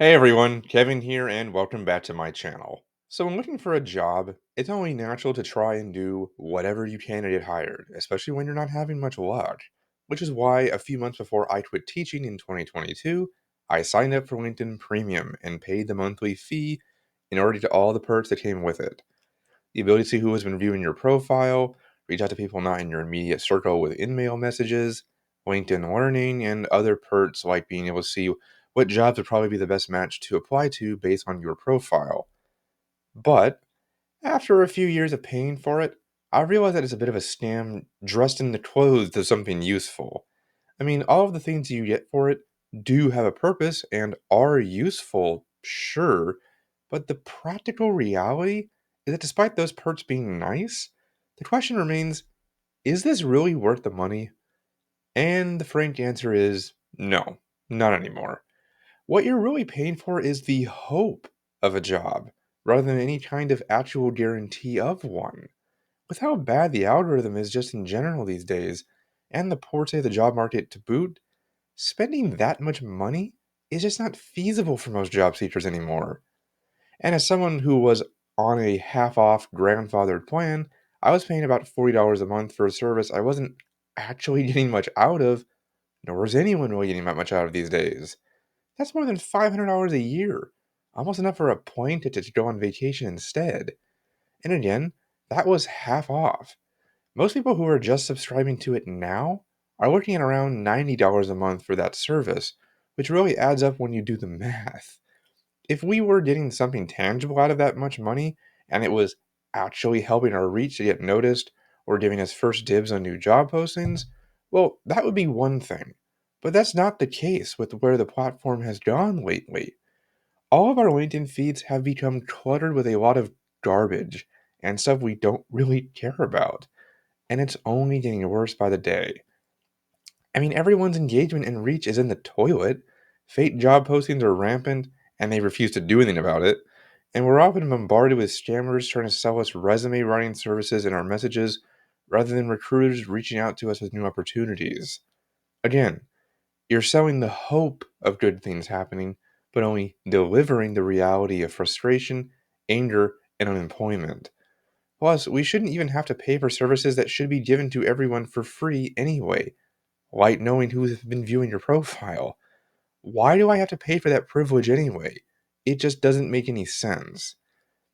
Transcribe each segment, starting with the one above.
Hey everyone, Kevin here, and welcome back to my channel. So, when looking for a job, it's only natural to try and do whatever you can to get hired, especially when you're not having much luck. Which is why a few months before I quit teaching in 2022, I signed up for LinkedIn Premium and paid the monthly fee in order to get all the perks that came with it. The ability to see who has been viewing your profile, reach out to people not in your immediate circle with in-mail messages, LinkedIn Learning, and other perks like being able to see what jobs would probably be the best match to apply to based on your profile. But after a few years of paying for it, I realized that it's a bit of a scam dressed in the clothes of something useful. I mean, all of the things you get for it do have a purpose and are useful, sure, but the practical reality is that despite those perks being nice, the question remains, is this really worth the money? And the frank answer is no, not anymore. What you're really paying for is the hope of a job rather than any kind of actual guarantee of one. With how bad the algorithm is just in general these days, and the poor state of the job market to boot, spending that much money is just not feasible for most job seekers anymore. And as someone who was on a half off grandfathered plan, I was paying about $40 a month for a service I wasn't actually getting much out of, nor is anyone really getting that much out of these days. That's more than $500 a year, almost enough for a plane ticket to go on vacation instead. And again, that was half off. Most people who are just subscribing to it now are looking at around $90 a month for that service, which really adds up when you do the math. If we were getting something tangible out of that much money, and it was actually helping our reach to get noticed or giving us first dibs on new job postings, well, that would be one thing. But that's not the case with where the platform has gone lately. All of our LinkedIn feeds have become cluttered with a lot of garbage and stuff we don't really care about, and it's only getting worse by the day. I mean, everyone's engagement and reach is in the toilet. Fake job postings are rampant, and they refuse to do anything about it. And we're often bombarded with scammers trying to sell us resume writing services in our messages rather than recruiters reaching out to us with new opportunities. Again, you're selling the hope of good things happening, but only delivering the reality of frustration, anger, and unemployment. Plus, we shouldn't even have to pay for services that should be given to everyone for free anyway, like knowing who's been viewing your profile. Why do I have to pay for that privilege anyway? It just doesn't make any sense.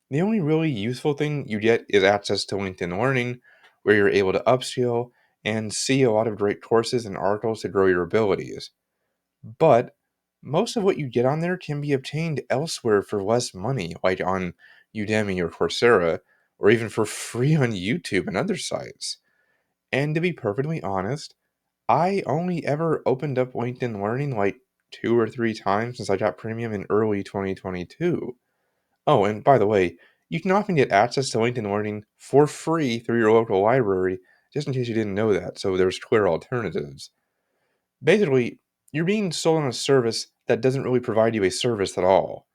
The only really useful thing you get is access to LinkedIn Learning, where you're able to upskill and see a lot of great courses and articles to grow your abilities. But most of what you get on there can be obtained elsewhere for less money, like on Udemy or Coursera, or even for free on YouTube and other sites. And to be perfectly honest, I only ever opened up LinkedIn Learning like 2 or 3 times since I got premium in early 2022. Oh, and by the way, you can often get access to LinkedIn Learning for free through your local library, just in case you didn't know that, so there's clear alternatives. Basically, you're being sold on a service that doesn't really provide you a service at all.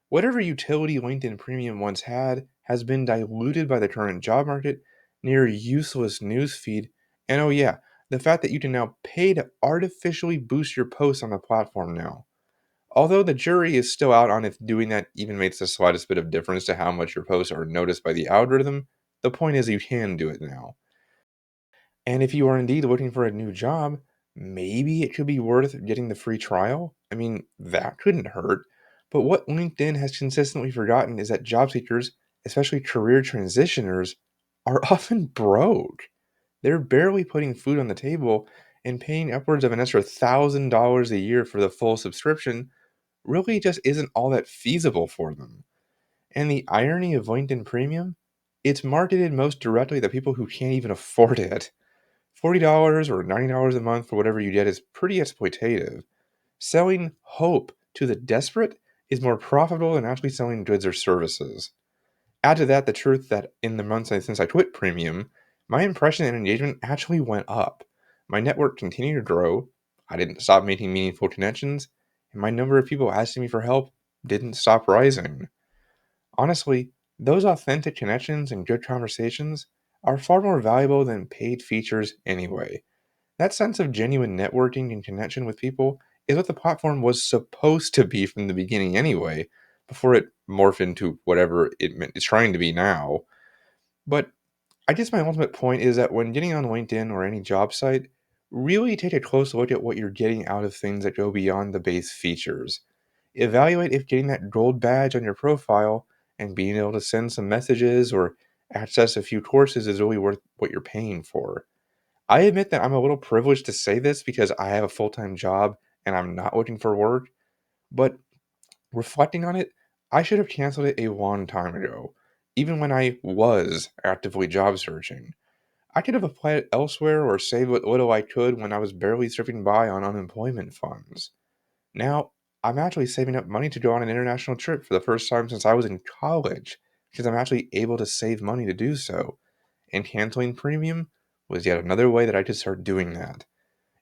Whatever utility LinkedIn Premium once had has been diluted by the current job market, near useless newsfeed, and oh yeah, the fact that you can now pay to artificially boost your posts on the platform now. Although the jury is still out on if doing that even makes the slightest bit of difference to how much your posts are noticed by the algorithm, the point is you can do it now. And if you are indeed looking for a new job, maybe it could be worth getting the free trial. I mean, that couldn't hurt. But what LinkedIn has consistently forgotten is that job seekers, especially career transitioners, are often broke. They're barely putting food on the table, and paying upwards of an extra $1,000 a year for the full subscription really just isn't all that feasible for them. And the irony of LinkedIn Premium, it's marketed most directly to people who can't even afford it. $40 or $90 a month for whatever you get is pretty exploitative. Selling hope to the desperate is more profitable than actually selling goods or services. Add to that the truth that in the months since I quit Premium, my impression and engagement actually went up. My network continued to grow, I didn't stop making meaningful connections, and my number of people asking me for help didn't stop rising. Honestly, those authentic connections and good conversations are far more valuable than paid features anyway. That sense of genuine networking and connection with people is what the platform was supposed to be from the beginning anyway, before it morphed into whatever it's trying to be now. But I guess my ultimate point is that when getting on LinkedIn or any job site, really take a close look at what you're getting out of things that go beyond the base features. Evaluate if getting that gold badge on your profile and being able to send some messages or access a few courses is really worth what you're paying for. I admit that I'm a little privileged to say this because I have a full time job and I'm not looking for work, but reflecting on it, I should have canceled it a long time ago, even when I was actively job searching. I could have applied it elsewhere or saved what little I could when I was barely scraping by on unemployment funds. Now, I'm actually saving up money to go on an international trip for the first time since I was in college, because I'm actually able to save money to do so, and canceling premium was yet another way that I could start doing that.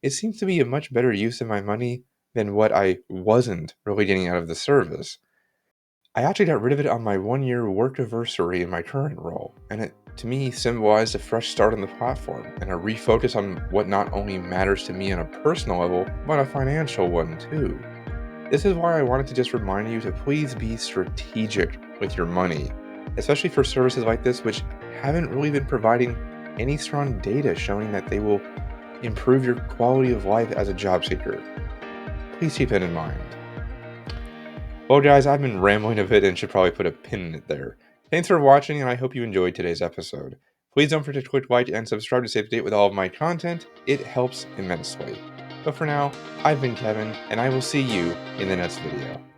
It seems to be a much better use of my money than what I wasn't really getting out of the service. I actually got rid of it on my 1 year work anniversary in my current role, and it to me symbolized a fresh start on the platform and a refocus on what not only matters to me on a personal level, but a financial one too. This is why I wanted to just remind you to please be strategic with your money, especially for services like this, which haven't really been providing any strong data showing that they will improve your quality of life as a job seeker. Please keep that in mind. Well, guys, I've been rambling a bit and should probably put a pin in it there. Thanks for watching, and I hope you enjoyed today's episode. Please don't forget to click like and subscribe to stay up to date with all of my content. It helps immensely. But for now, I've been Kevin, and I will see you in the next video.